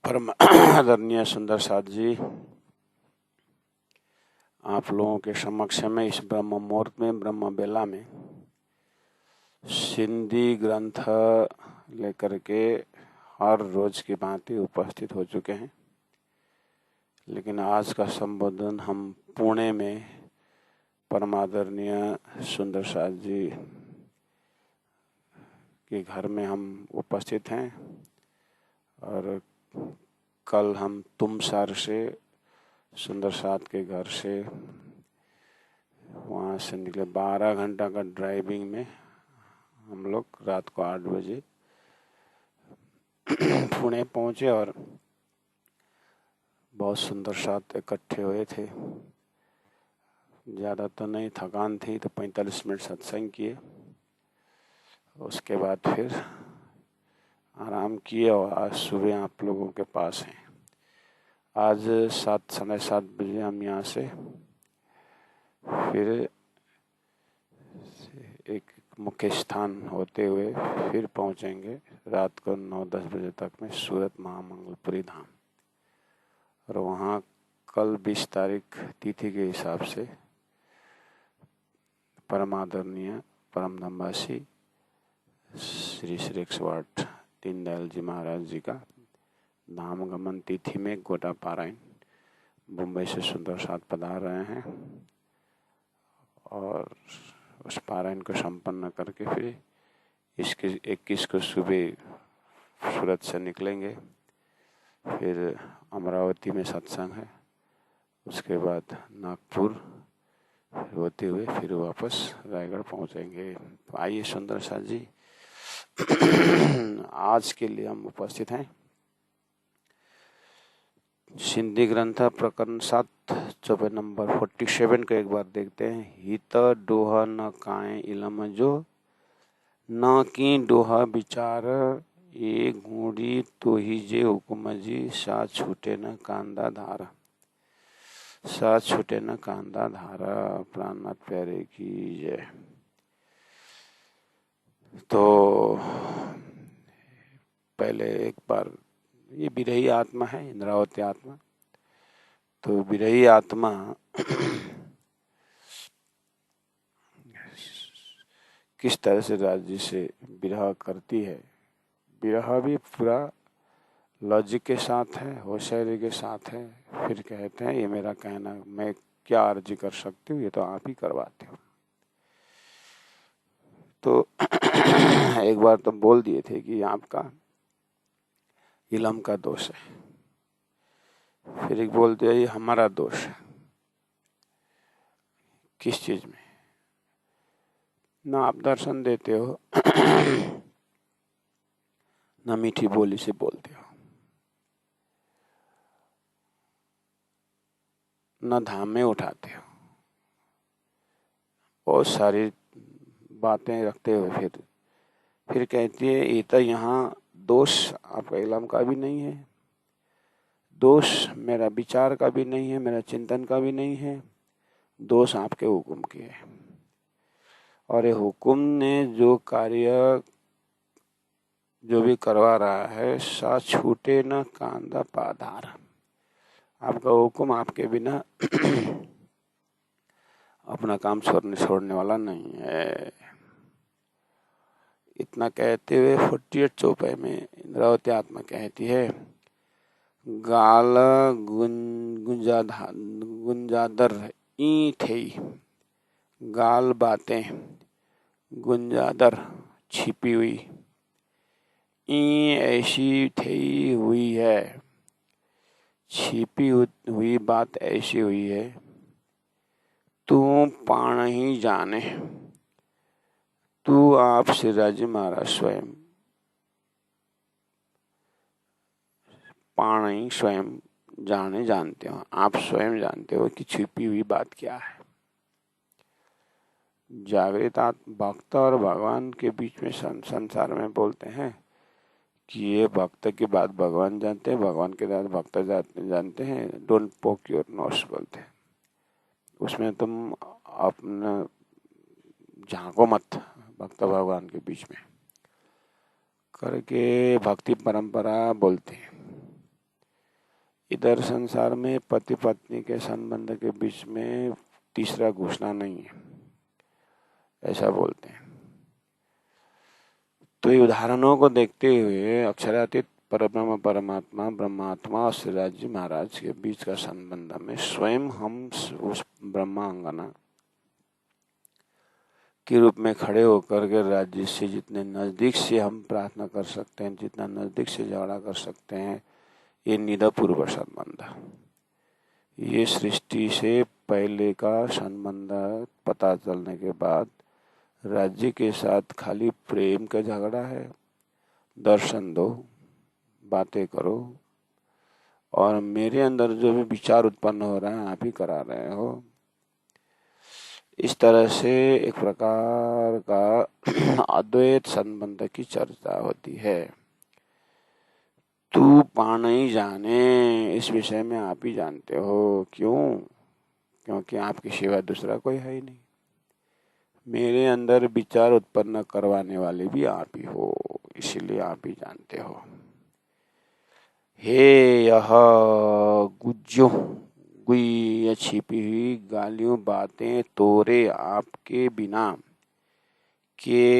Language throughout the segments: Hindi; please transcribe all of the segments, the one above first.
परम आदरणीय सुंदर साथ जी, आप लोगों के समक्ष में इस ब्रह्म मुहूर्त में, ब्रह्म बेला में सिंधी ग्रंथ लेकर के हर रोज की भांति उपस्थित हो चुके हैं। लेकिन आज का संबोधन हम पुणे में परम आदरणीय सुंदर साथ जी के घर में हम उपस्थित हैं और कल हम तुमसार से सुंदर साथ के घर से वहाँ से निकले। 12 घंटा का ड्राइविंग में हम लोग रात को 8 बजे पुणे पहुँचे और बहुत सुंदर साथ इकट्ठे हुए थे। ज़्यादा तो नहीं, थकान थी तो 45 मिनट सत्संग किए, उसके बाद फिर आराम किए और आज सुबह आप लोगों के पास हैं। आज 7 साढ़े 7 बजे हम यहाँ से फिर एक मुख्य स्थान होते हुए फिर पहुँचेंगे रात को 9-10 बजे तक में सूरत महामंगलपुरी धाम। और वहाँ कल 20 तारीख तिथि के हिसाब से परम आदरणीय परम धम्मवासी श्री श्री 108 दीनदयाल जी महाराज जी का धाम गमन तिथि में गोटा पारायण मुंबई से सुंदर साथ पधार रहे हैं और उस पारायण को संपन्न करके फिर इसके 21 को सुबह सूरत से निकलेंगे। फिर अमरावती में सत्संग है, उसके बाद नागपुर होते हुए फिर वापस रायगढ़ पहुंचेंगे। तो आइए सुंदर साथ जी, आज के लिए हम उपस्थित हैं सिंधी ग्रंथ प्रकरण 7 चौपे नंबर 47 को एक बार देखते हैं। हित डोह न काए इलम जो न की डोह विचार ये घूड़ी तो ही जे हुकुम जी सा छूटे न कांदा धारा। सा छूटे न कांदा धारा। प्राणनाथ प्यारे की जय। तो पहले एक बार ये विरही आत्मा है, इंद्रावती आत्मा। तो विरही आत्मा किस तरह से राज्य से विरह करती है। विरह भी पूरा लॉजिक के साथ है, होशियारी के साथ है। फिर कहते हैं ये मेरा कहना, मैं क्या अर्जी कर सकती हूँ, ये तो आप ही करवाते हो। तो एक बार तो बोल दिए थे कि आपका इलम का दोष है। फिर एक बोल दिया ये हमारा दोष है। किस चीज में? ना आप दर्शन देते हो ना मीठी बोली से बोलते हो, ना धाम में उठाते हो। बहुत सारी बातें रखते हुए फिर कहती है ये तो यहाँ दोष आपका इलम का भी नहीं है, दोष मेरा विचार का भी नहीं है, मेरा चिंतन का भी नहीं है, दोष आपके हुक्म की है। और ये हुक्म ने जो कार्य जो भी करवा रहा है सा छूटे न कांदा पाधार। आपका हुक्म आपके बिना अपना काम छोड़ने वाला नहीं है। इतना कहते हुए 48 चौपाई में इंद्रावती आत्मा कहती है गाल गुंजादर ई थे। गाल बातें गुंजादर छिपी हुई, ई ऐसी थी हुई है। छिपी हुई बात ऐसी हुई है तू पाण ही जाने। तू आप सिराजी महाराज स्वयं पाण ही स्वयं जानते हो। आप स्वयं जानते हो कि छिपी हुई बात क्या है। जागृत भक्त और भगवान के बीच में संसार में बोलते हैं कि ये भक्त की बात भगवान जानते हैं, भगवान के बात भक्त जानते हैं। डोंट पोक योर नोज बोलते हैं। उसमें तुम अपना झांको मत भक्त भगवान के बीच में करके भक्ति परंपरा बोलते हैं। इधर संसार में पति पत्नी के संबंध के बीच में तीसरा घुसना नहीं है, ऐसा बोलते हैं। तो ये उदाहरणों को देखते हुए अक्षरातीत परब्रह्म परमात्मा ब्रह्मात्मा और श्रीराज जी महाराज के बीच का संबंध में स्वयं हम उस ब्रह्मांगना के रूप में खड़े होकर के राज्य से जितने नज़दीक से हम प्रार्थना कर सकते हैं, जितना नज़दीक से झगड़ा कर सकते हैं, ये निधपूर्व संबंध, ये सृष्टि से पहले का संबंध पता चलने के बाद राज्य के साथ खाली प्रेम का झगड़ा है। दर्शन दो, बातें करो, और मेरे अंदर जो भी विचार उत्पन्न हो रहा है आप ही करा रहे हो। इस तरह से एक प्रकार का अद्वैत संबंध की चर्चा होती है। तू पानी जाने, इस विषय में आप ही जानते हो। क्यों? क्योंकि आपके सिवा दूसरा कोई है ही नहीं। मेरे अंदर विचार उत्पन्न करवाने वाले भी आप ही हो, इसीलिए आप ही जानते हो। हे यह गुज्जो, गुई छिपी हुई गालियों बातें तोरे आपके बिना, के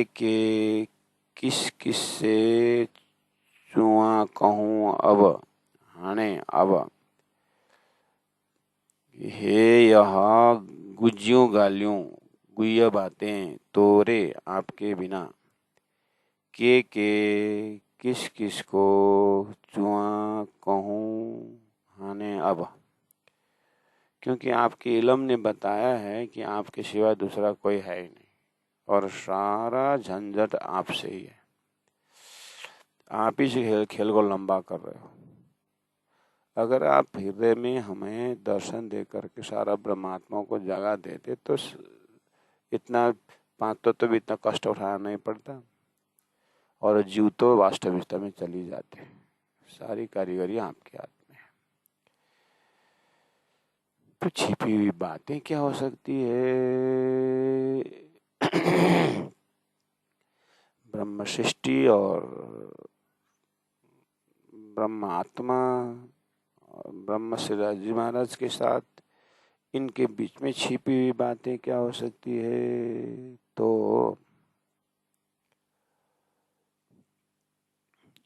किस किस से चुआ कहूँ अब हाणे अब। हे यह गुज्जियों गालियों, गुह्य बातें तोरे आपके बिना, के किस किस को चुआ कहूँ हाने अब। क्योंकि आपके इल्म ने बताया है कि आपके सिवा दूसरा कोई है ही नहीं, और सारा झंझट आपसे ही है। आप ही से खेल को लंबा कर रहे हो। अगर आप हृदय में हमें दर्शन दे करके सारा ब्रह्मात्मा को जगा देते तो इतना 5 तत्व भी इतना कष्ट उठाना नहीं पड़ता, और जीव तो वास्तविकता में चली जाते। सारी कारीगरी आपके हाथ में है। तो छिपी हुई बातें क्या हो सकती है? ब्रह्म सृष्टि और ब्रह्म आत्मा और ब्रह्म श्रीराज जी महाराज के साथ, इनके बीच में छिपी हुई बातें क्या हो सकती है? तो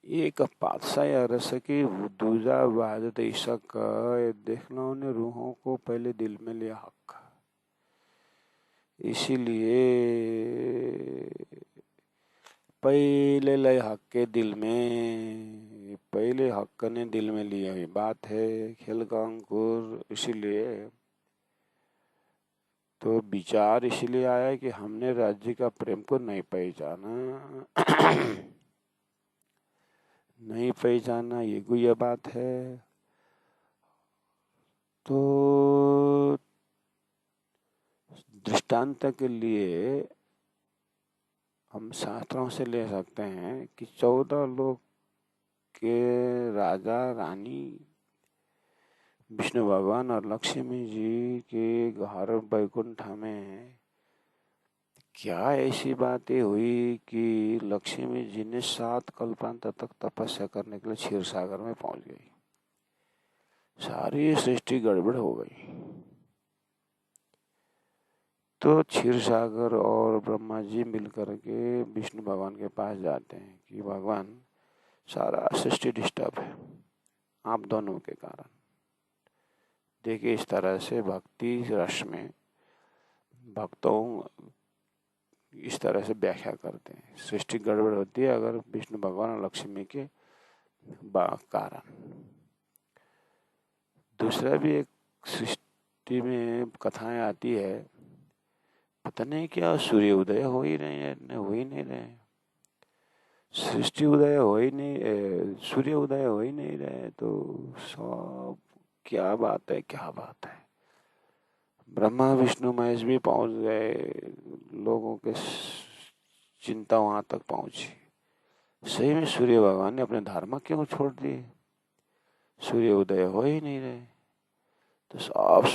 एक पातशाही अरस की दूजा वादत ईशक देखना ने रूहों को पहले दिल में लिया हक। इसीलिए पहले लय हक के दिल में, पहले हक ने दिल में लिया हुई बात है खेल का अंकुर। इसीलिए तो विचार इसलिए आया कि हमने राज्य का प्रेम को नहीं पहचाना। नहीं पहचाना, ये गुह्य बात है। तो दृष्टांत के लिए हम शास्त्रों से ले सकते हैं कि 14 लोक के राजा रानी विष्णु भगवान और लक्ष्मी जी के घर वैकुंठ में क्या ऐसी बातें हुई कि लक्ष्मी जी ने 7 कल्पांत तक तपस्या करने के लिए क्षीर सागर में पहुंच गई। सारी सृष्टि गड़बड़ हो गई। तो क्षीर सागर और ब्रह्मा जी मिलकर के विष्णु भगवान के पास जाते हैं कि भगवान सारा सृष्टि डिस्टर्ब है आप दोनों के कारण। देखिए, इस तरह से भक्ति रस में भक्तों इस तरह से व्याख्या करते हैं, सृष्टि गड़बड़ होती है अगर विष्णु भगवान और लक्ष्मी के कारण। दूसरा भी एक सृष्टि में कथाएं आती है, पता नहीं क्या सूर्य उदय हो ही नहीं रहे, सृष्टि उदय हो ही नहीं, सूर्य उदय हो ही नहीं रहे। तो सब क्या बात है। ब्रह्मा विष्णु महेश भी पहुंच गए, लोगों के चिंता वहां तक पहुंची। सही में सूर्य भगवान ने अपने धर्म क्यों छोड़ दिए? सूर्य उदय हो ही नहीं रहे। तो सब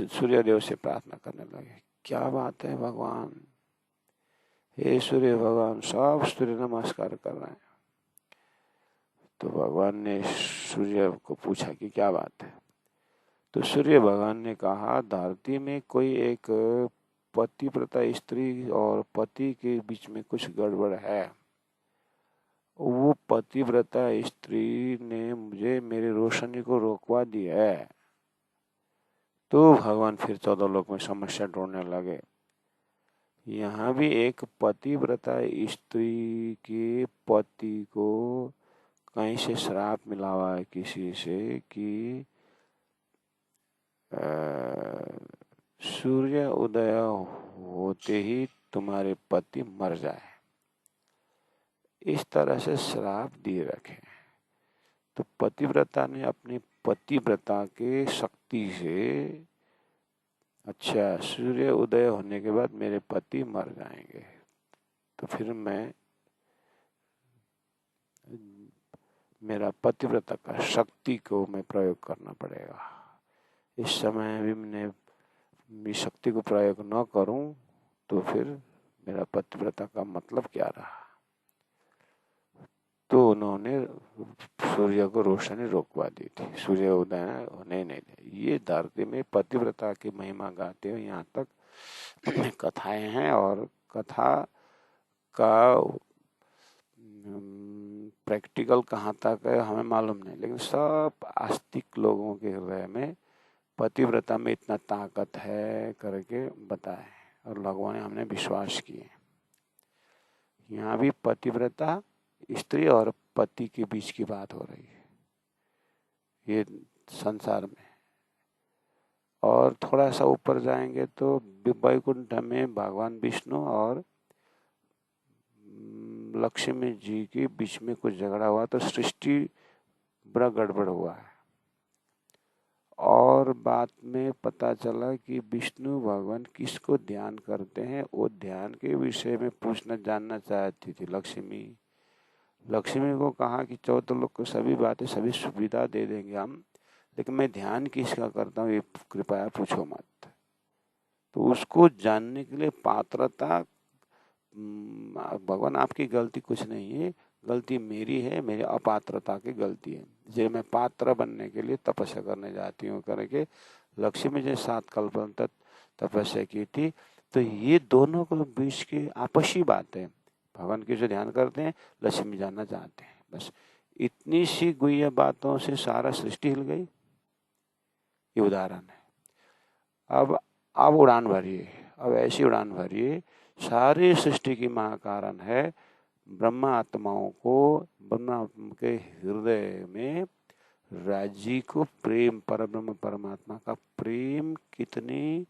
सूर्यदेव से प्रार्थना करने लगे, क्या बात है भगवान, हे सूर्य भगवान। सब सूर्य नमस्कार कर रहे हैं। तो भगवान ने सूर्य को पूछा कि क्या बात है। तो सूर्य भगवान ने कहा, धरती में कोई एक पतिव्रता स्त्री और पति के बीच में कुछ गड़बड़ है। वो पतिव्रता स्त्री ने मुझे मेरी रोशनी को रोकवा दिया है। तो भगवान फिर 14 लोक में समस्या ढूंढने लगे। यहाँ भी एक पतिव्रता स्त्री के पति को कहीं से श्राप मिला हुआ है किसी से कि सूर्य उदय होते ही तुम्हारे पति मर जाए, इस तरह से श्राप दिए रखे। तो पतिव्रता ने अपनी पतिव्रता के शक्ति से, अच्छा सूर्य उदय होने के बाद मेरे पति मर जाएंगे, तो फिर मेरा पतिव्रता का शक्ति को मैं प्रयोग करना पड़ेगा। इस समय भी मैं शक्ति को प्रयोग न करूं तो फिर मेरा पतिव्रता का मतलब क्या रहा। तो उन्होंने सूर्य को रोशनी रोकवा दी थी, सूर्य उदय होने नहीं दिया। ये धरती में पतिव्रता की महिमा गाते हुए यहाँ तक कथाएं हैं, और कथा का प्रैक्टिकल कहाँ तक है हमें मालूम नहीं, लेकिन सब आस्तिक लोगों के हृदय में पतिव्रता में इतना ताकत है करके बताए, और भगवान ने हमने विश्वास किए। यहाँ भी पतिव्रता स्त्री और पति के बीच की बात हो रही है ये संसार में। और थोड़ा सा ऊपर जाएंगे तो वैकुंठ में भगवान विष्णु और लक्ष्मी जी के बीच में कुछ झगड़ा हुआ, तो सृष्टि बड़ा गड़बड़ हुआ है। और बाद में पता चला कि विष्णु भगवान किसको ध्यान करते हैं, वो ध्यान के विषय में पूछना जानना चाहती थी लक्ष्मी। लक्ष्मी को कहा कि 14 लोग को सभी बातें सभी सुविधा दे देंगे हम, लेकिन मैं ध्यान किसका करता हूँ ये कृपया पूछो मत। तो उसको जानने के लिए पात्रता, भगवान आपकी गलती कुछ नहीं है, गलती मेरी है, मेरी अपात्रता की गलती है, जो मैं पात्र बनने के लिए तपस्या करने जाती हूँ करके लक्ष्मी जी 7 कल्पों तक तपस्या की थी। तो ये दोनों को बीच की आपसी बात है। भगवान की जो ध्यान करते हैं, लक्ष्मी जानना चाहते हैं, बस इतनी सी गुह्य बातों से सारा सृष्टि हिल गई। ये उदाहरण है। अब उड़ान भरिए, अब ऐसी उड़ान भरिए, सारी सृष्टि की महाकारण है ब्रह्मा आत्माओं को, ब्रह्मा के हृदय में राज्य को प्रेम, परब्रह्म परमात्मा का प्रेम कितनी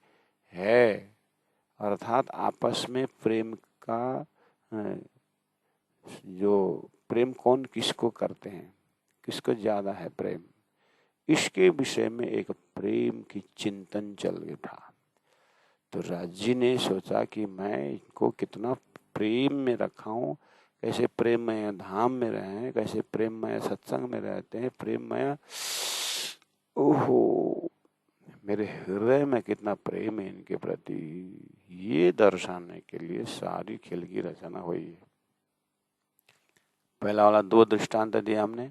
है, अर्थात आपस में प्रेम का जो प्रेम कौन किसको करते हैं, किसको ज्यादा है प्रेम, इसके विषय में एक प्रेम की चिंतन चल गया था। तो राज्य ने सोचा कि मैं इनको कितना प्रेम में रखाऊं, कैसे प्रेममय धाम में रहे, कैसे प्रेममय सत्संग में रहते हैं, प्रेममय, ओहो मेरे हृदय में कितना प्रेम है इनके प्रति, ये दर्शाने के लिए सारी खेल की रचना हुई है। पहला वाला 2 दृष्टांत दिया हमने,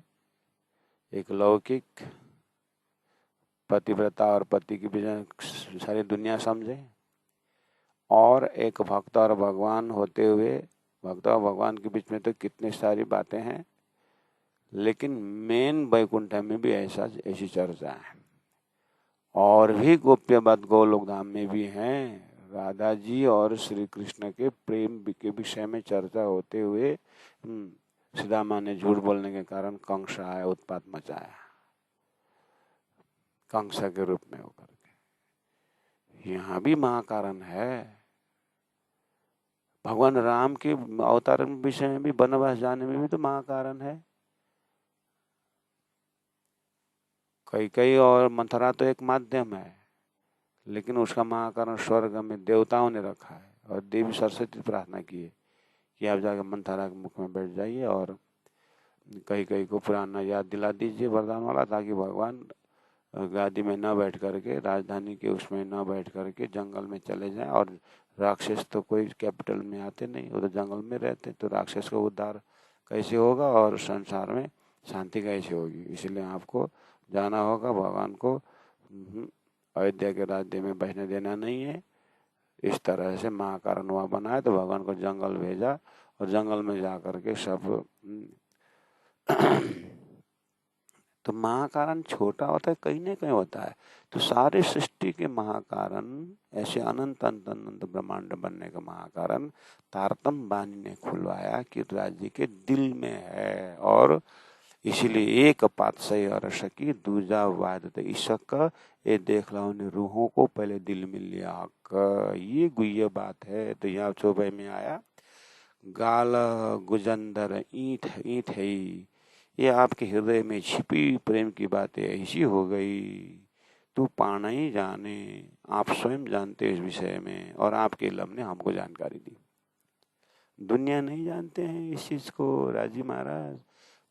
एक लौकिक पतिव्रता और पति के बीच सारी दुनिया समझे, और एक भक्त और भगवान होते हुए, भक्त और भगवान के बीच में तो कितनी सारी बातें हैं, लेकिन मेन वैकुंठ में भी ऐसी चर्चा है। और भी गोप्य बात गोलोक धाम में भी हैं, राधा जी और श्री कृष्ण के प्रेम के विषय में चर्चा होते हुए सुदामा ने झूठ बोलने के कारण कंस आया, उत्पात मचाया, कंस के रूप में होकर के। यहाँ भी महाकारण है। भगवान राम के अवतार विषय में भी, वनवास जाने में भी तो महाकारण है। कई और मंथरा तो एक माध्यम है, लेकिन उसका महाकारण स्वर्ग में देवताओं ने रखा है, और देवी सरस्वती प्रार्थना की है कि आप जाकर मंथरा के मुख में बैठ जाइए और कई को पुराना याद दिला दीजिए वरदान वाला, ताकि भगवान गादी में न बैठ करके, राजधानी के उसमें न बैठ करके जंगल में चले जाएं। और राक्षस तो कोई कैपिटल में आते नहीं, वो तो जंगल में रहते, तो राक्षस का उद्धार कैसे होगा और संसार में शांति कैसे होगी? इसलिए आपको जाना होगा, भगवान को अयोध्या के राज्य में बसने देना नहीं है। इस तरह से महाकारण वहाँ बनाया, तो भगवान को जंगल भेजा और जंगल में जा करके सब तो महाकारण छोटा होता है, कहीं ना कहीं होता है। तो सारे सृष्टि के महाकारण, ऐसे अनंत अनंत अनंत ब्रह्मांड बनने का महाकारण तारतम बानी ने खुलवाया कि राज्य के दिल में है। और इसीलिए एक पातशाही अरस की दूजा वादत ईशक, ये देख लो ने रूहों को पहले दिल में लिया। ये गुह्य बात है। तो यहाँ चौबे में आया, गाल गुजंदर ईंट ईंट है, ये आपके हृदय में छिपी प्रेम की बातें ऐसी हो गई, तू पाना ही जाने, आप स्वयं जानते इस विषय में, और आपके लब ने हमको जानकारी दी। दुनिया नहीं जानते हैं इस चीज को राजी महाराज,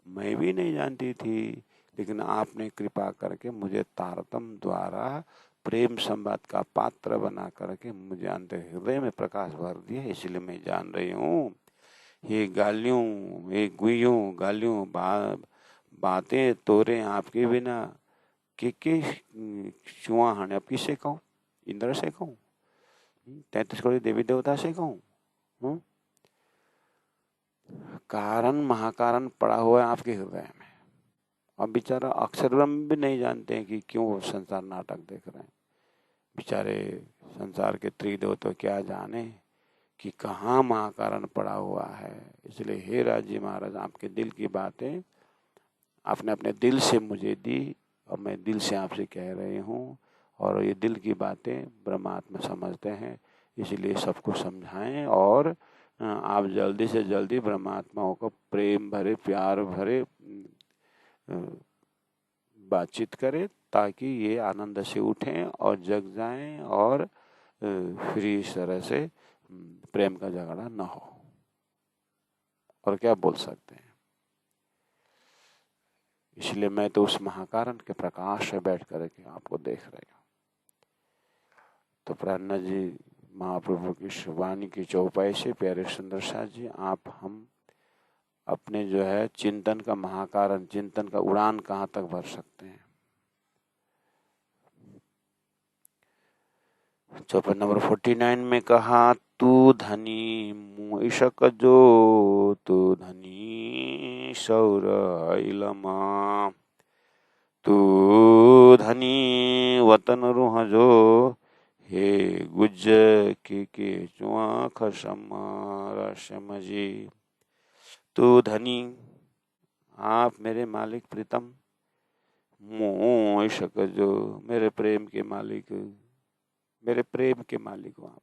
मैं भी नहीं जानती थी, लेकिन आपने कृपा करके मुझे तारतम द्वारा प्रेम संवाद का पात्र बना करके मुझे अंतर हृदय में प्रकाश भर दिया, इसलिए मैं जान रही हूँ। ये गालियों, ये गुइयों गालियों बातें तोरे आपके बिना के चुआ हाने, अब किससे कहूँ? इंद्र से कहूँ? 33 करोड़ देवी देवता से कहूँ? कारण महाकारण पड़ा हुआ है आपके हृदय में। अब बेचारा अक्षर ब्रह्म भी नहीं जानते हैं कि क्यों वो संसार नाटक देख रहे हैं। बेचारे संसार के त्रिदेव तो क्या जाने कि कहाँ महाकारण पड़ा हुआ है। इसलिए हे राजी महाराज, आपके दिल की बातें आपने अपने दिल से मुझे दी और मैं दिल से आपसे कह रही हूँ, और ये दिल की बातें ब्रह्मात्मा समझते हैं, इसलिए सबको समझाएं। और आप जल्दी से जल्दी ब्रह्मात्माओं को प्रेम भरे प्यार भरे बातचीत करें, ताकि ये आनंद से उठें और जग जाएं, और फिर इस तरह से प्रेम का झगड़ा न हो। और क्या बोल सकते हैं। इसलिए मैं तो उस महाकारण के प्रकाश में बैठ करके आपको देख रही हूँ। तो प्राणनाथ जी महाप्रभु की वाणी की चौपाई से प्यारे सुंदर साथ जी, आप हम अपने जो है चिंतन का महाकारण, चिंतन का उड़ान कहाँ तक भर सकते हैं। चौपाई नंबर 49 में कहा, तू धनी मुइशक जो, तू धनी सौर इलमा, तू धनी वतन रुह जो, हे गुज के चुआ खसम रसम जी। तू धनी, आप मेरे मालिक प्रीतम, मुइशक जो, मेरे प्रेम के मालिक, मेरे प्रेम के मालिक हो आप।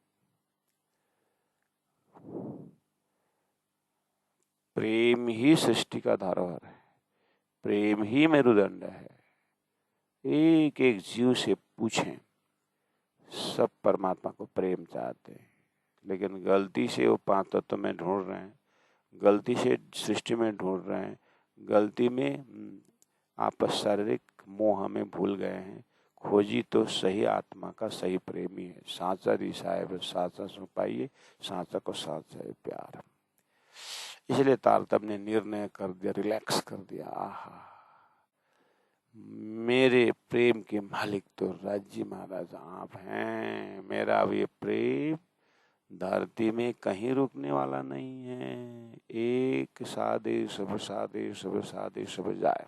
प्रेम ही सृष्टि का धरोहर है, प्रेम ही मेरुदंड है। एक एक जीव से पूछें, सब परमात्मा को प्रेम चाहते हैं, लेकिन गलती से वो 5 तत्व में ढूंढ रहे हैं, गलती से सृष्टि में ढूंढ रहे हैं, गलती में आपस शारीरिक मोह में भूल गए हैं। खोजी तो सही आत्मा का सही प्रेमी है, साचा रिसाए साचा सो पाइए, साचा को साचा है प्यार। इसलिए तारतम्य ने निर्णय कर दिया, रिलैक्स कर दिया, आहा मेरे प्रेम के मालिक तो राज्य महाराज आप हैं। मेरा अब ये प्रेम धरती में कहीं रुकने वाला नहीं है। एक सादे सब सादे सब सादे सब जाए।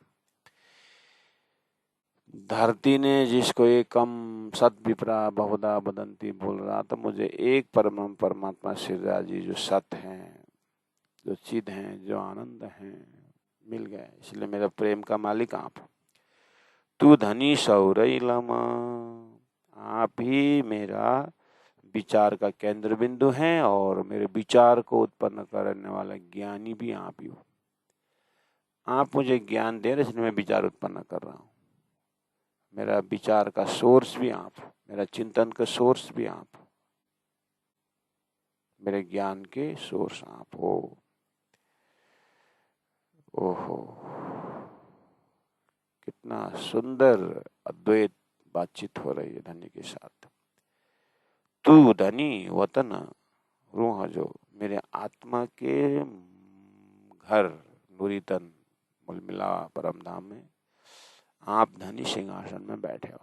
धरती ने जिसको एकम सत विप्रा बहुधा बदंती बोल रहा, तो मुझे एक परम परमात्मा श्री राजी जो सत हैं, जो चिद हैं, जो आनंद हैं, मिल गए। इसलिए मेरा प्रेम का मालिक आप। तू धनी सौरई लमा, आप ही मेरा विचार का केंद्र बिंदु है, और मेरे विचार को उत्पन्न करने वाला ज्ञानी भी आप ही हो। आप मुझे ज्ञान दे रहे, इसलिए मैं विचार उत्पन्न कर रहा हूँ। मेरा विचार का सोर्स भी आप हो, मेरा चिंतन का सोर्स भी आप हो, मेरे ज्ञान के सोर्स आप हो। ओहो, कितना सुंदर अद्वैत बातचीत हो रही है धनी के साथ। तू धनी वतन रूह जो, मेरे आत्मा के घर नूरी तन बोल मिला परम धाम में आप धनी सिंहासन में बैठे हो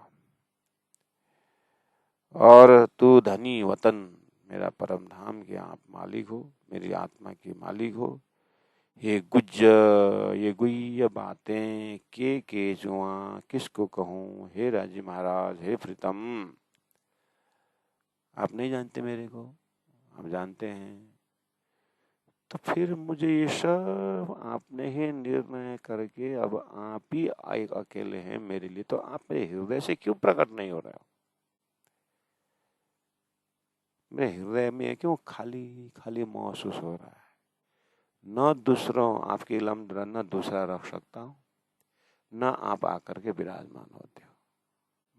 और तू धनी वतन मेरा परम धाम के आप मालिक हो, मेरी आत्मा के मालिक हो। ये गुह्य बातें के जुआ किसको कहूँ, हे राजी महाराज, हे प्रीतम। आप नहीं जानते मेरे को, आप जानते हैं, तो फिर मुझे ये सब आपने ही निर्णय करके अब आप ही एक अकेले हैं मेरे लिए, तो आप मेरे हृदय से क्यों प्रकट नहीं हो रहे हो? मेरे हृदय में क्यों खाली खाली महसूस हो रहा है? न दूसरों आपके इलम न दूसरा रख सकता हूँ, न आप आकर के विराजमान होते हो।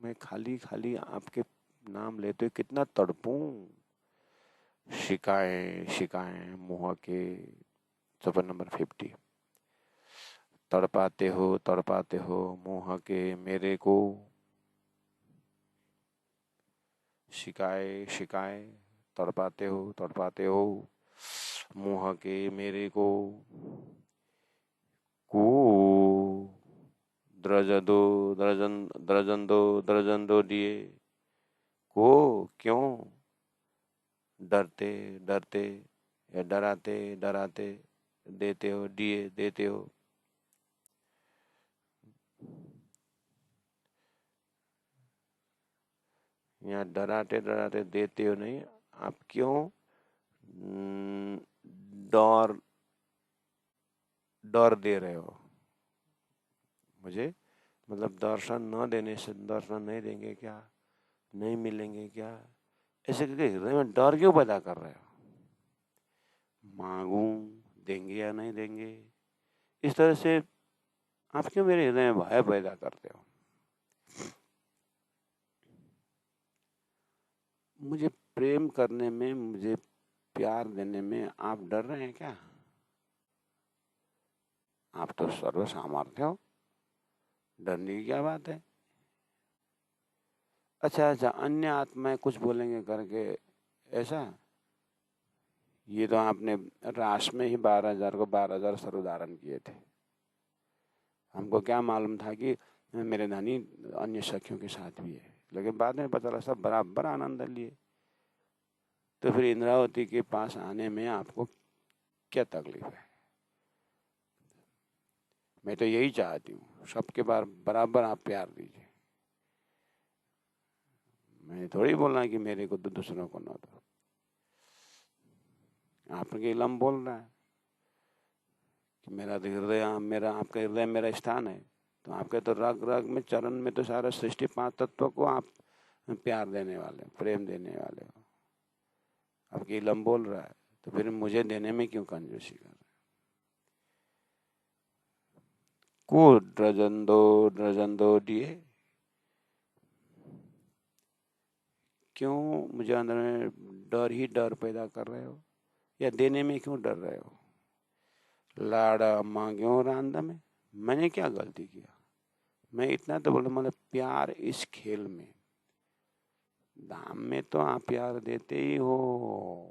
मैं खाली खाली आपके नाम लेते कितना तड़पूं। शिकाएं शिकाएं मुँह के चौपन नंबर 50। तड़पाते हो मुँह के मेरे को, शिकाए शिकाए तड़पाते हो मुँह के मेरे को द्रजन दो दिए को, क्यों डरते डरते या डराते डराते देते हो दिए देते हो। यहाँ डराते डराते देते हो नहीं, आप क्यों डर डर दे रहे हो मुझे? मतलब दर्शन न देने से दर्शन नहीं देंगे क्या, नहीं मिलेंगे क्या, ऐसे करके हृदय में डर क्यों पैदा कर रहे हो? मांगू देंगे या नहीं देंगे, इस तरह से आप क्यों मेरे हृदय में भय पैदा करते हो? मुझे प्रेम करने में, मुझे प्यार देने में आप डर रहे हैं क्या? आप तो सर्व सामर्थ्य हो, डरने की क्या बात है? अच्छा, अन्य आत्माएं कुछ बोलेंगे करके ऐसा? ये तो आपने रास में ही 12,000 को 12,000 सर्वधारण किए थे। हमको क्या मालूम था कि मेरे धनी अन्य सखियों के साथ भी है, लेकिन बाद में पता लगा सब बराबर आनंद लिए। तो फिर इंद्रावती के पास आने में आपको क्या तकलीफ है? मैं तो यही चाहती हूँ, सबके बराबर आप प्यार दीजिए। मैं थोड़ी बोलना कि मेरे को तो दूसरों को ना दो। आपके इलम बोल रहा है कि मेरा हृदय, मेरा आपका हृदय मेरा स्थान है, तो आपके तो रग रग में चरण में तो सारा सृष्टि 5 तत्व को आप प्यार देने वाले, प्रेम देने वाले हो। आपकी इलम बोल रहा है, तो फिर मुझे देने में क्यों कंजूसी कर रहे? को ड्रजन दो दिए, क्यों मुझे अंदर में डर ही डर पैदा कर रहे हो, या देने में क्यों डर रहे हो? लाड़ा मांग्यो रांदा में, मैंने क्या गलती किया? मैं इतना तो बोला, मतलब प्यार इस खेल में, धाम में तो आप प्यार देते ही हो,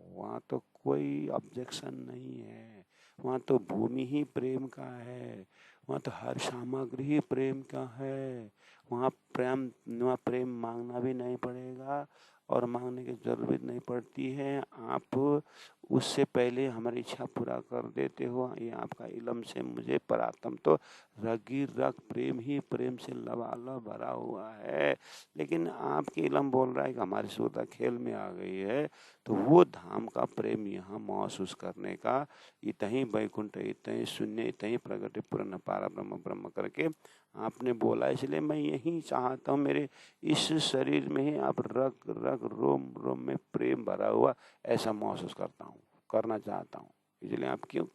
वहाँ तो कोई ऑब्जेक्शन नहीं है, वहाँ तो भूमि ही प्रेम का है, वहाँ तो हर सामग्री ही प्रेम का है, वहाँ प्रेम मांगना भी नहीं पड़ेगा और मांगने की जरूरत नहीं पड़ती है। आप उससे पहले हमारी इच्छा पूरा कर देते हो। ये आपका इलम से मुझे परात्म तो रगी रग प्रेम ही प्रेम से लबालब भरा हुआ है, लेकिन आपकी इलम बोल रहा है कि हमारी सुरता खेल में आ गई है, तो वो धाम का प्रेम यहाँ महसूस करने का, इतहीं वैकुंठ इतहीं शून्य इतहीं प्रगति पूर्ण पारा ब्रह्म ब्रह्म करके आपने बोला, इसलिए मैं यही चाहता हूँ मेरे इस शरीर में ही आप रग रग रोम रोम में प्रेम भरा हुआ ऐसा महसूस करता हूँ, करना चाहता हूँ। इसलिए आप क्यों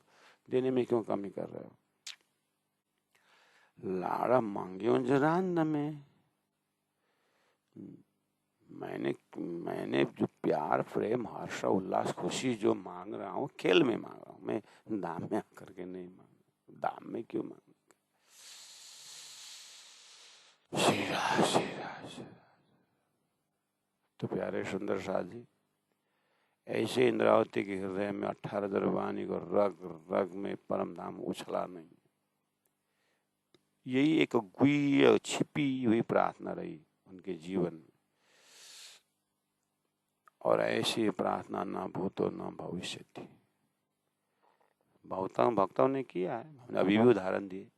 देने में क्यों कमी कर रहे हो? लाड़ा मांगियो जरान में, मैंने जो प्यार प्रेम हर्ष उल्लास खुशी जो मांग रहा हूँ, खेल में मांग रहा हूँ, मैं दाम में आकर के नहीं मांग। दाम में क्यों मांग? तो प्यारे सुंदर साथ जी, ऐसे इंद्रावती के हृदय में 18 दरबानी को रग रग में परम धाम उछला नहीं। यही एक गुह्य छिपी हुई प्रार्थना रही उनके जीवन में। और ऐसी प्रार्थना न भूतो न भविष्यति भक्तों ने किया है। हमने अभी भी उदाहरण दिए।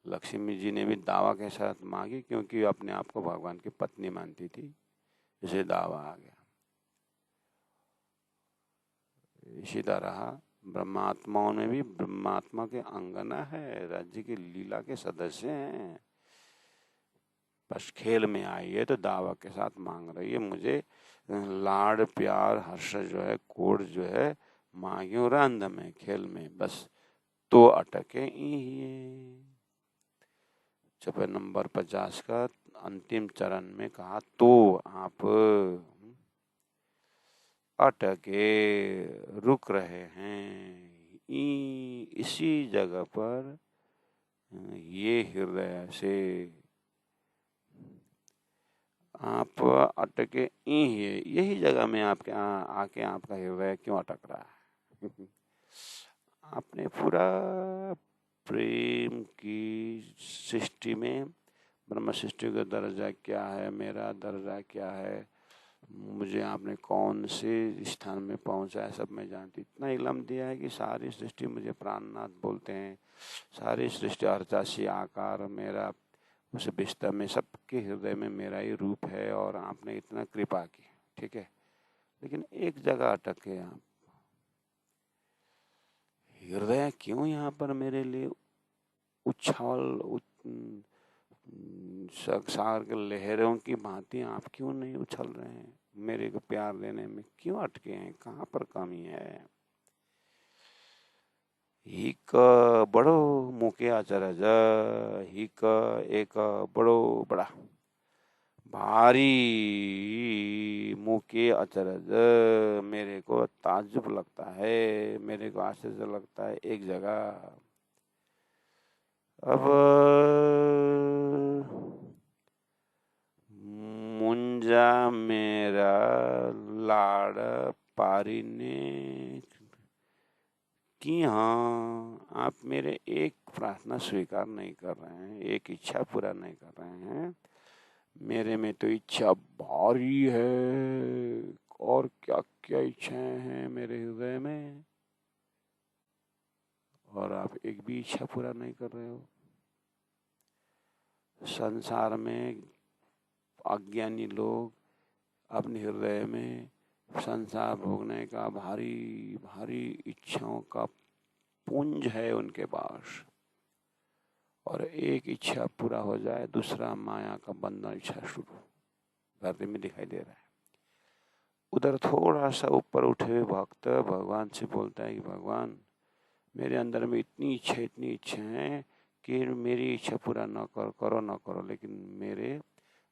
लक्ष्मी जी ने भी दावा के साथ मांगी क्योंकि अपने आप को भगवान की पत्नी मानती थी, इसे दावा आ गया। इसी तरह ब्रह्मात्माओं ने भी ब्रह्मात्मा के अंगना है, राज्य की लीला के सदस्य हैं, बस खेल में आई है तो दावा के साथ मांग रही है, मुझे लाड़ प्यार हर्ष जो है कोड जो है मांगियो रंध में खेल में, बस तो अटके ही। चौपाई नंबर 50 का अंतिम चरण में कहा तो आप अटके रुक रहे हैं इसी जगह पर, ये हृदय से आप अटके यही जगह में आपके आके आपका हृदय क्यों अटक रहा है? आपने पूरा प्रेम की सृष्टि में ब्रह्म सृष्टि का दर्जा क्या है, मेरा दर्जा क्या है, मुझे आपने कौन से स्थान में पहुंचा है, सब मैं जानती। इतना इलम दिया है कि सारी सृष्टि मुझे प्राणनाथ बोलते हैं, सारी सृष्टि अर्चासी आकार मेरा उस विस्तार में सबके हृदय में मेरा ही रूप है और आपने इतना कृपा की, ठीक है। लेकिन एक जगह अटक गए आप, हृदय क्यों यहाँ पर मेरे लिए उछाल सागर के लहरों की भांति आप क्यों नहीं उछल रहे हैं? मेरे को प्यार देने में क्यों अटके हैं? कहाँ पर कमी है? हिक बड़ो मुके अचरज, हिक एक बड़ो बड़ा भारी मुके अचरज, मेरे को ताज्जुब लगता है, मेरे को आश्चर्य लगता है एक जगह। अब मुंजा मेरा लाड़ पारी ने कि हाँ आप मेरे एक प्रार्थना स्वीकार नहीं कर रहे हैं, एक इच्छा पूरा नहीं कर रहे हैं। मेरे में तो इच्छा भारी है और क्या क्या इच्छाएं हैं मेरे हृदय में, और आप एक भी इच्छा पूरा नहीं कर रहे हो। संसार में अज्ञानी लोग अपने हृदय में संसार भोगने का भारी भारी इच्छाओं का पुंज है उनके पास, और एक इच्छा पूरा हो जाए दूसरा माया का बंधन इच्छा शुरू धरती में दिखाई दे रहा है। उधर थोड़ा सा ऊपर उठे हुए भक्त भगवान से बोलता है कि भगवान मेरे अंदर में इतनी इच्छा है कि मेरी इच्छा पूरा न करो, लेकिन मेरे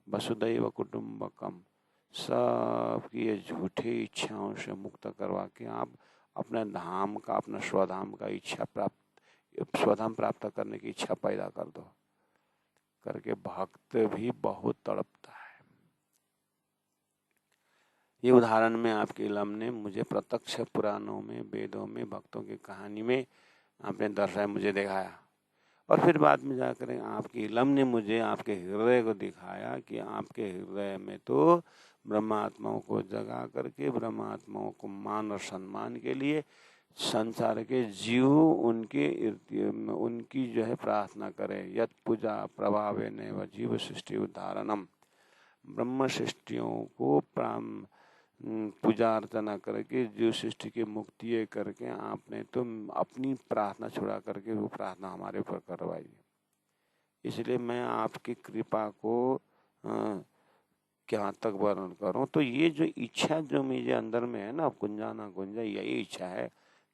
वसुदैव कुटुंबकम सब की ये झूठी इच्छाओं से मुक्त करवा के आप अपने धाम का, अपना स्वधाम का स्वधाम प्राप्त करने की इच्छा पैदा कर दो करके भक्त भी बहुत तड़पता है। ये उदाहरण में आपके इलम ने मुझे प्रत्यक्ष पुराणों में, वेदों में, भक्तों की कहानी में आपने दर्शाया, मुझे दिखाया, और फिर बाद में जाकर आपके इलम ने मुझे आपके हृदय को दिखाया कि आपके हृदय में तो ब्रह्मात्माओं को जगा करके ब्रह्मात्माओं को मान और सम्मान के लिए संसार के जीव उनकी जो है प्रार्थना करे। यत पूजा प्रभावेन व जीव सृष्टि उद्धारणम, ब्रह्म सृष्टियों को पूजा अर्चना करके जीव सृष्टि की मुक्ति करके आपने तो अपनी प्रार्थना छुड़ा करके वो प्रार्थना हमारे ऊपर करवाई। इसलिए मैं आपकी कृपा को क्या तक वर्णन करूं। तो ये जो इच्छा जो मेरे अंदर में है ना, गुंजा ना गुंजा, यही इच्छा है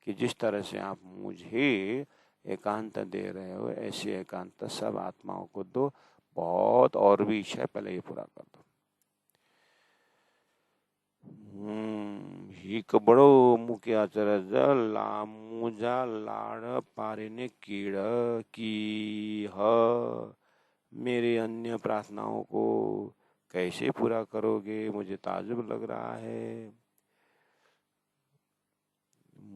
कि जिस तरह से आप मुझे एकांत दे रहे हो ऐसी एकांत सब आत्माओं को दो। बहुत और भी इच्छा है, पहले ये पूरा कर दो। हिक बड़ो मुके अचरज लामुजा लाड़ पारे ने कीड़ की मेरे अन्य प्रार्थनाओं को कैसे पूरा करोगे, मुझे ताजुब लग रहा है।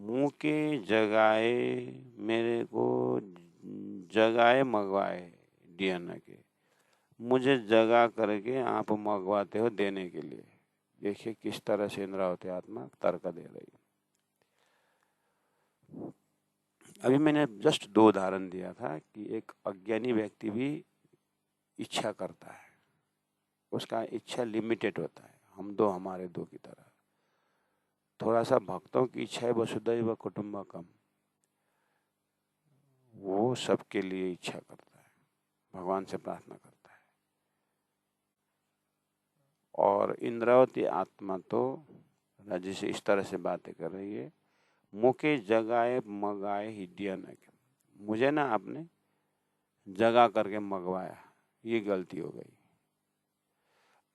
मुँह के जगाए मेरे को जगाए मंगवाए डीएनए के, मुझे जगा करके आप मंगवाते हो देने के लिए। देखिए किस तरह से इंद्रावती आत्मा तर्क दे रही है। अभी मैंने जस्ट 2 उदाहरण दिया था कि एक अज्ञानी व्यक्ति भी इच्छा करता है, उसका इच्छा लिमिटेड होता है, हम दो हमारे दो की तरह। थोड़ा सा भक्तों की इच्छा है वसुधैव कुटुंबकम, वो सबके लिए इच्छा करता है, भगवान से प्रार्थना करता है। और इंद्रावती आत्मा तो राजी से इस तरह से बातें कर रही है, मुके जगाए मगाए हिडिया न, मुझे ना आपने जगा करके मंगवाया, ये गलती हो गई।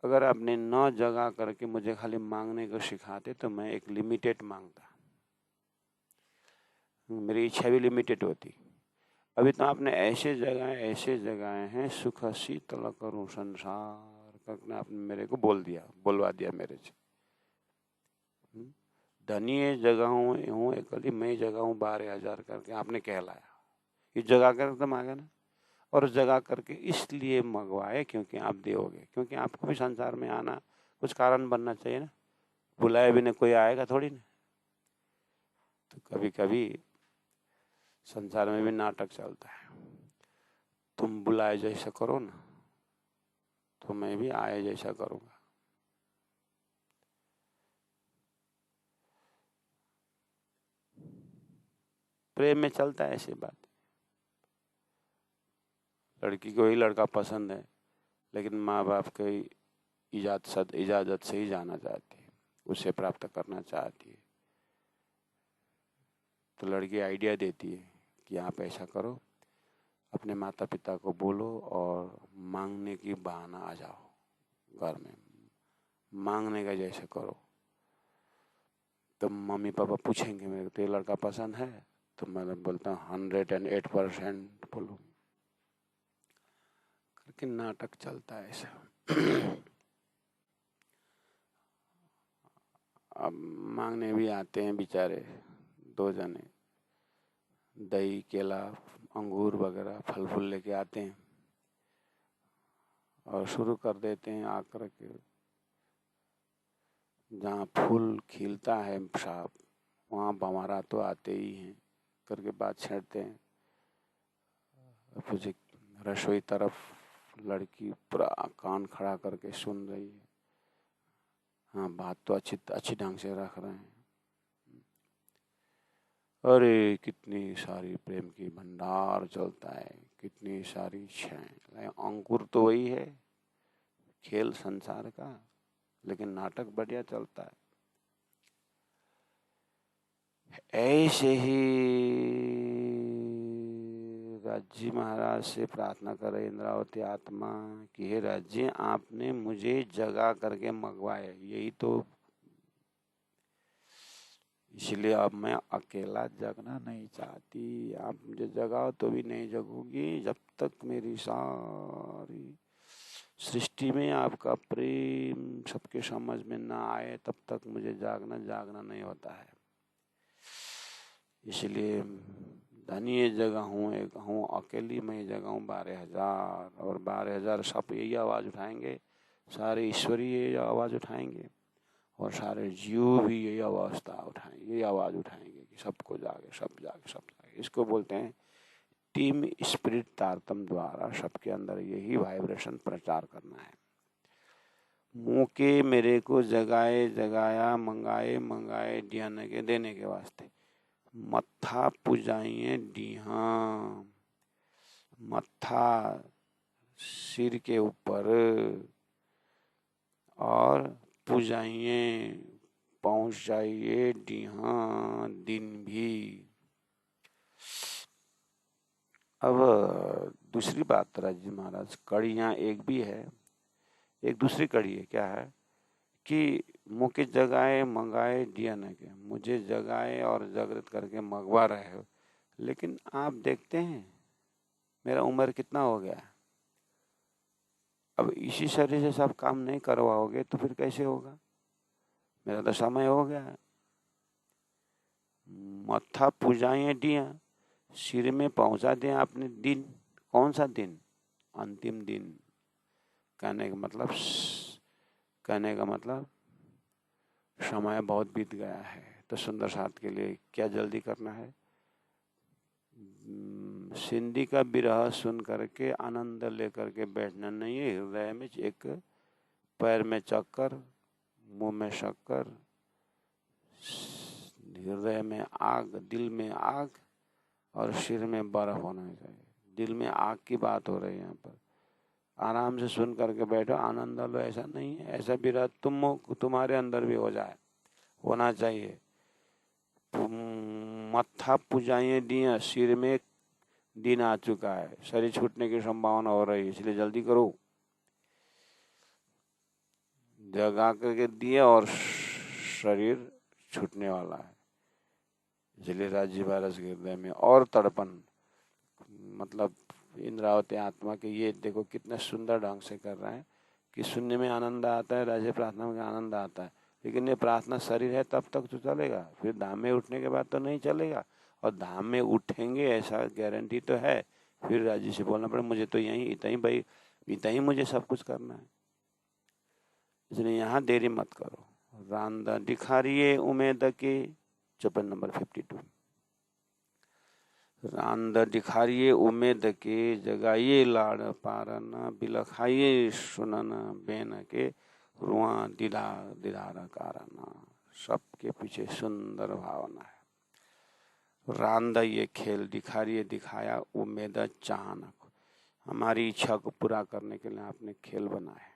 अगर आपने न जगा करके मुझे खाली मांगने को सिखाते तो मैं एक लिमिटेड मांगता, मेरी इच्छा भी लिमिटेड होती। अभी तो आपने ऐसे जगाए हैं, सुख शीतल करूं संसार करके आपने मेरे को बोलवा दिया मेरे से। धनी जगह हूँ एकली, मैं जगह हूँ 12,000 करके आपने कहलाया। ये जगा कर तो मांगा ना, और जगा करके इसलिए मंगवाए क्योंकि आप दोगे, क्योंकि आपको भी संसार में आना कुछ कारण बनना चाहिए ना, बुलाए बिना कोई आएगा थोड़ी ना। तो कभी कभी संसार में भी नाटक चलता है, तुम बुलाए जैसा करो ना तो मैं भी आए जैसा करूंगा। प्रेम में चलता है ऐसी बात। लड़की को ही लड़का पसंद है, लेकिन माँ बाप की इजाजत से ही जाना चाहती है, उसे प्राप्त करना चाहती है। तो लड़की आइडिया देती है कि आप ऐसा करो, अपने माता पिता को बोलो और मांगने की बहाना आ जाओ घर में, मांगने का जैसे करो। तो मम्मी पापा पूछेंगे मेरे को तो ये लड़का पसंद है, तो मैं बोलता हूँ 108% बोलो करके नाटक चलता है ऐसा। अब मांगने भी आते हैं बेचारे 2 जने, दही केला अंगूर वगैरह फल फूल लेके आते हैं और शुरू कर देते हैं आकर के। जहाँ फूल खिलता है साहब वहाँ भंवरा तो आते ही हैं करके बात छेड़ते हैं। फिर रसोई तरफ लड़की पूरा कान खड़ा करके सुन रही है, हाँ बात तो अच्छी ढंग से रख रहे हैं। अरे कितनी सारी प्रेम की भंडार चलता है, कितनी सारी इच्छाएं। अंकुर तो वही है, खेल संसार का, लेकिन नाटक बढ़िया चलता है। ऐसे ही राजी महाराज से प्रार्थना करे इंद्रावती आत्मा कि हे राज्य, आपने मुझे जगा करके मंगवाए, यही तो, इसलिए अब मैं अकेला जगना नहीं चाहती। आप मुझे जगाओ तो भी नहीं जगूंगी जब तक मेरी सारी सृष्टि में आपका प्रेम सबके समझ में ना आए, तब तक मुझे जागना नहीं होता है। इसलिए धनी जगह हूँ, एक हूँ अकेली मैं जगह हूँ 12,000, और 12,000 सब यही आवाज़ उठाएंगे, सारे ईश्वरीय यही आवाज़ उठाएंगे और सारे जीव भी यही अवस्था उठाएंगे, यही आवाज़ उठाएंगे कि सबको जागे, सब जागे, सब जागे। इसको बोलते हैं टीम स्पिरिट तारतम द्वारा सबके अंदर यही वाइब्रेशन प्रचार करना है। मुँह के मेरे को जगाया मंगाए डीएनए के देने के वास्ते, मत्था पुजाइए डीहा, मत्था सिर के ऊपर और पुजाइए पहुंच जाइए डीहा दिन भी। अब दूसरी बात राजी महाराज, कड़ियाँ एक भी है, एक दूसरी कड़ी है, क्या है कि मुझे जगाए मंगाए दिया न के, मुझे जगाए और जागृत करके मंगवा रहे हो, लेकिन आप देखते हैं मेरा उम्र कितना हो गया, अब इसी शरीर से सब काम नहीं करवाओगे तो फिर कैसे होगा, मेरा तो समय हो गया। मत्था पूजाइए डिया, सिर में पहुंचा दें आपने दिन। कौन सा दिन? अंतिम दिन। कहने का मतलब समय बहुत बीत गया है। तो सुंदर साथ के लिए क्या जल्दी करना है? सिंधी का विरह सुन करके आनंद लेकर के बैठना नहीं है। हृदय में एक पैर में चक्कर, मुंह में शक्कर, हृदय में आग, दिल में आग और सिर में बर्फ होना चाहिए। दिल में आग की बात हो रही है यहाँ पर। आराम से सुन करके बैठो, आनंद लो। ऐसा नहीं है, ऐसा विरह तुम्हारे अंदर भी हो जाए, होना चाहिए। मत्था पुजाइए दिया, सिर में दिन आ चुका है, शरीर छूटने की संभावना हो रही है, इसलिए जल्दी करो। जगा करके दिए और शरीर छूटने वाला है, इसलिए राज्य भारत के हृदय में और तड़पन। मतलब इंद्रावती आत्मा के ये देखो कितने सुंदर ढंग से कर रहे हैं कि सुनने में आनंद आता है, राज्य प्रार्थना में आनंद आता है, लेकिन ये प्रार्थना शरीर है तब तक तो चलेगा, फिर धाम में उठने के बाद तो नहीं चलेगा। और धाम में उठेंगे ऐसा गारंटी तो है, फिर राज्य से बोलना पड़े मुझे तो यहीं इतना ही भाई, इतना ही मुझे सब कुछ करना है, इसलिए यहाँ देरी मत करो। रांदा दिखारिए उम्मीद के, चौपन नंबर 52। रांद दिखारिए उम्मीद के, जगाइए लाड़ पारना, बिलखाइए सुनन बेन के, रुआ दीदार कारना। सबके पीछे सुंदर भावना है। रांद ये खेल, दिखारिए दिखाया, उम्मीद चाहना, हमारी इच्छा को पूरा करने के लिए आपने खेल बनाया।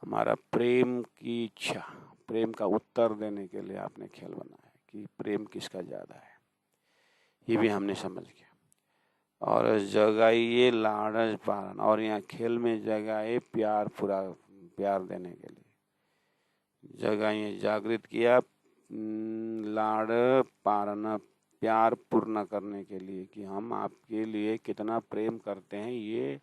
हमारा प्रेम की इच्छा, प्रेम का उत्तर देने के लिए आपने खेल बनाया कि प्रेम किसका ज्यादा है, ये भी हमने समझ गया। और जगाइए लाड़ज पारन, और यहाँ खेल में जगाए प्यार, पूरा प्यार देने के लिए जगाइए, जागृत किया, लाड़ पारना, प्यार पूर्ण करने के लिए कि हम आपके लिए कितना प्रेम करते हैं, ये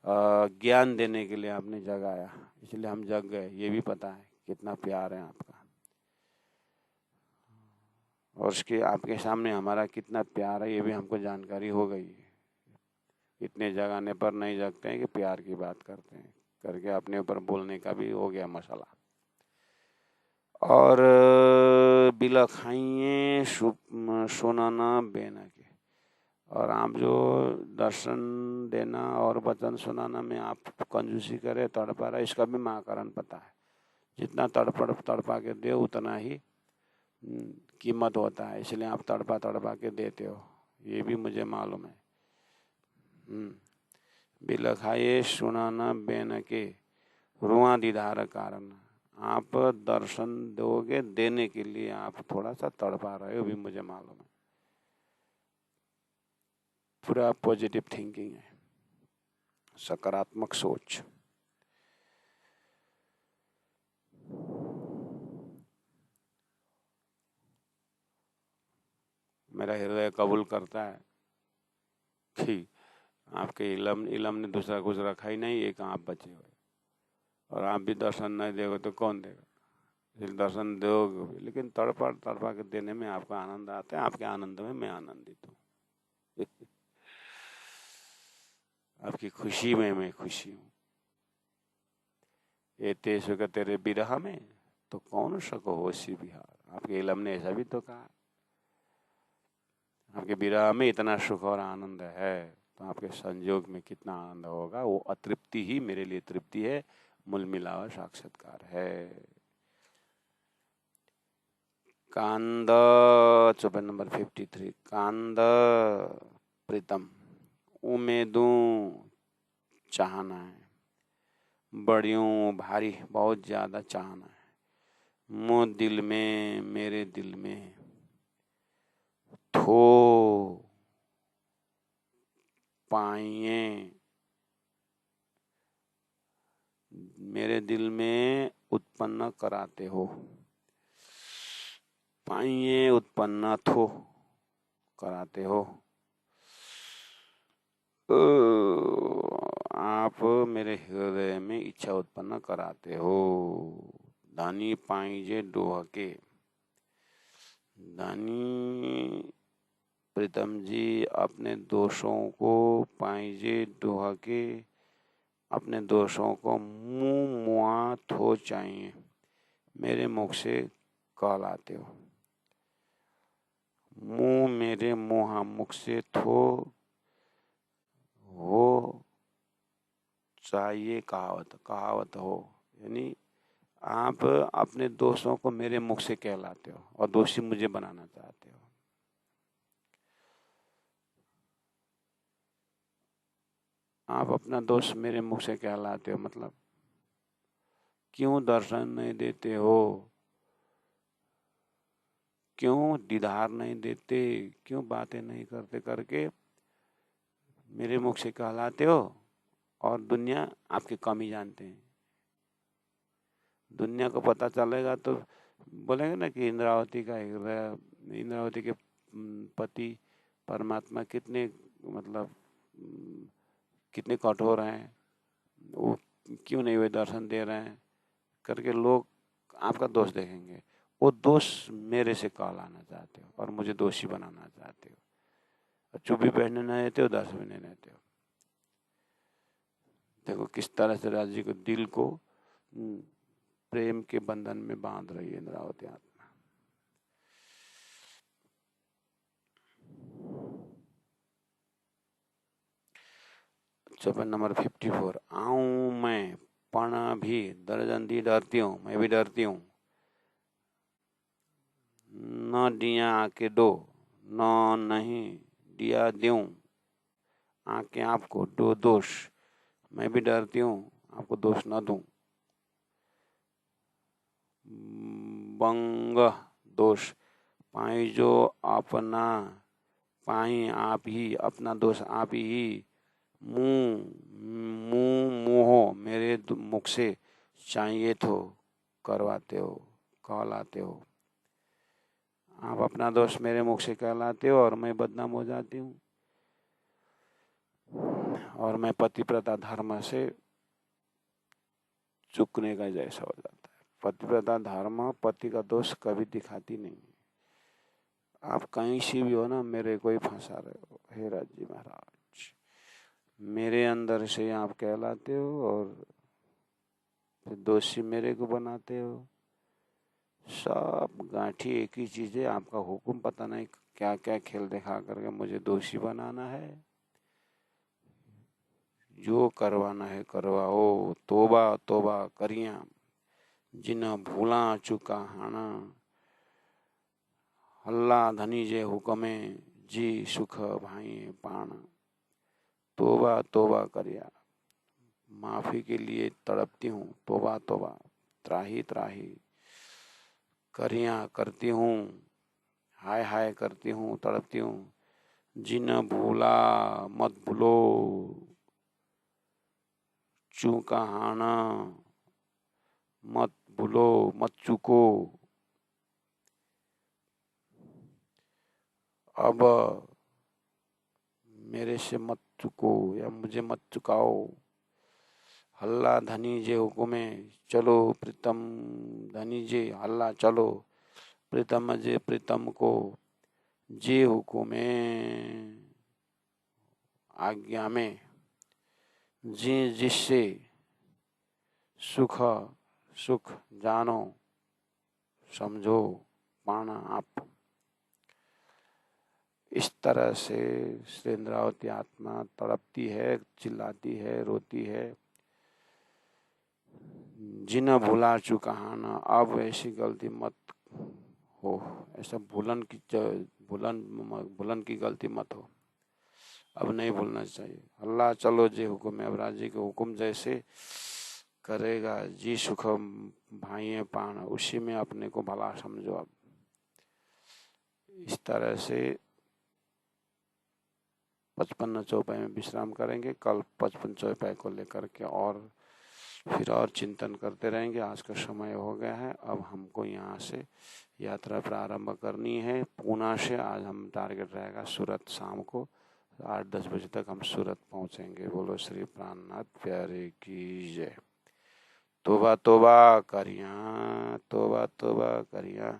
ज्ञान देने के लिए आपने जगाया, इसलिए हम जग गए। ये भी पता है कितना प्यार है आपका, और उसके आपके सामने हमारा कितना प्यार है ये भी हमको जानकारी हो गई है। इतने जगाने पर नहीं जगते हैं कि प्यार की बात करते हैं, करके अपने ऊपर बोलने का भी हो गया मसला। और बिला खाइए सुनाना बेना के, और आप जो दर्शन देना और वचन सुनाना में आप कंजूसी करे, तड़पा रहे, इसका भी माँ कारण पता है। जितना तड़पा के दे उतना ही कीमत होता है, इसलिए आप तड़पा के देते हो, ये भी मुझे मालूम है। बिलखाए सुनाना बेन के, रुआ दीदार कारण, आप दर्शन दोगे देने के लिए आप थोड़ा सा तड़पा रहे हो, भी मुझे मालूम है। पूरा पॉजिटिव थिंकिंग है, सकारात्मक सोच। मेरा हृदय कबूल करता है कि आपके इलम ने दूसरा कुछ रखा ही नहीं, एक आप बचे हुए, और आप भी दर्शन नहीं दोगे तो कौन देगा? फिर दर्शन दोगे, लेकिन तड़पा के देने में आपको आनंद आता है, आपके आनंद में मैं आनंदित हूँ। आपकी खुशी में मैं खुशी हूँ। ये तेज का तेरे बिरहा में तो कौन सको होशी बिहार, आपके इलम ने ऐसा भी तो कहा। आपके विरह में इतना सुख और आनंद है, तो आपके संयोग में कितना आनंद होगा, वो अतृप्ति ही मेरे लिए तृप्ति है, मूल मिलावा साक्षात्कार है। कांद, 54 नंबर 53। कांद प्रीतम, उम्मीदों चाहना है, बड़ियों भारी बहुत ज्यादा चाहना है, मुँह दिल में मेरे दिल में थो पाइए, मेरे दिल में उत्पन्न कराते हो, पाइए उत्पन्न थो कराते हो, आप मेरे हृदय में इच्छा उत्पन्न कराते हो। धानी पाइजे डोह के, धनी प्रीतम जी, अपने दोषों को पाइजे दुहा के, अपने दोषों को मुंह मुआ थो चाहिए, मेरे मुख से कहलाते हो। मुंह मेरे मुहा मुख से थो हो चाहिए, कहावत हो, यानी आप अपने दोषों को मेरे मुख से कहलाते हो और दोषी मुझे बनाना चाहते हो। आप अपना दोष मेरे मुख से कहलाते हो, मतलब क्यों दर्शन नहीं देते हो, क्यों दीदार नहीं देते, क्यों बातें नहीं करते करके मेरे मुख से कहलाते हो और दुनिया आपकी कमी जानते हैं। दुनिया को पता चलेगा तो बोलेंगे ना कि इंद्रावती के पति परमात्मा कितने मतलब कितने कठोर हैं, वो क्यों नहीं वे दर्शन दे रहे हैं करके लोग आपका दोष देखेंगे। वो दोष मेरे से कहलाना चाहते हो और मुझे दोषी बनाना चाहते हो, और चुप भी बैठने नहीं देते हो, दर्शन भी नहीं देते हो। देखो किस तरह से राजी को दिल को प्रेम के बंधन में बांध रही है इंद्रावती आत्मा। चौपाई नंबर 54। आऊं मैं पण भी दर्जन दी डरती हूँ, मैं भी डरती हूँ। न दिया आके दो, न नहीं दिया दूं, आके आपको दो दोष, मैं भी डरती हूँ आपको दोष न दूं। बंग दोष पाई जो अपना, पाई आप ही, अपना दोष आप ही। मुंह मोह मेरे मुख से चाहिए तो करवाते हो, कहलाते हो। आप अपना दोष मेरे मुख से कहलाते हो और मैं बदनाम हो जाती हूँ, और मैं पतिव्रता धर्म से चूकने का जैसा हो जाता है। पतिव्रता धर्म पति का दोष कभी दिखाती नहीं। आप कहीं से भी हो ना, मेरे को ही फंसा रहे हो। हे राजी महाराज, मेरे अंदर से आप कहलाते हो और दोषी मेरे को बनाते हो। सब गांठी एक ही चीज है, आपका हुक्म पता नहीं क्या क्या खेल दिखा करके मुझे दोषी बनाना है। जो करवाना है करवाओ, तोबा तोबा करिया, जिन भूला चुका हाना, हल्ला धनी जे हुक्मे, जी सुख भाई पाण। तोबा तोबा करिया, माफी के लिए तड़पती हूँ, तोबा तोबा, त्राही त्राही, करिया करती हूँ, हाय हाय करती हूँ, तड़पती हूँ। जिन भूला मत भूलो, चूका हाना मत भूलो, मत चूको। अब मेरे से मत चुको या मुझे मत चुकाओ। हल्ला धनी जे हुकुमे, चलो प्रीतम धनी जे, हल्ला चलो प्रीतम जे प्रीतम को, जे हुकुमे आज्ञा में, जी जिससे सुख सुख जानो समझो पाना आप। इस तरह से श्री इंद्रावती आत्मा तड़पती है, चिल्लाती है, रोती है। जिन भुला चुका ना, अब ऐसी गलती मत हो, ऐसा भूलन की गलती मत हो, अब नहीं भूलना चाहिए। अल्लाह चलो जे हुक्म है, अब राजी के हुक्म जैसे करेगा, जी सुख भाई पान, उसी में अपने को भला समझो। अब इस तरह से 55 चौपाई में विश्राम करेंगे। कल 55 चौपाई को लेकर के और फिर और चिंतन करते रहेंगे। आज का समय हो गया है, अब हमको यहाँ से यात्रा प्रारंभ करनी है। पूना से आज हम टारगेट रहेगा सूरत, शाम को 8-10 बजे तक हम सूरत पहुँचेंगे। बोलो श्री प्राणनाथ प्यारे की जय। तोबा तोबा करिया, तोबा तोबा करिया,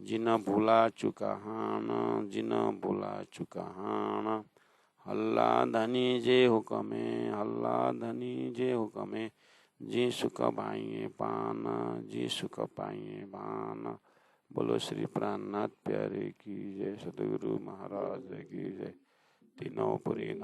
जिन भुला चुका हान, जिन भुला चुका हान। हल्ला धनी जे हुकमे, हल्ला धनी जे हुकमे, जी सुख पाइए पान, जी सुख पाइए पान। बोलो श्री प्राणनाथ प्यारे की जय, सतगुरु महाराज की जय। तीनों पुरी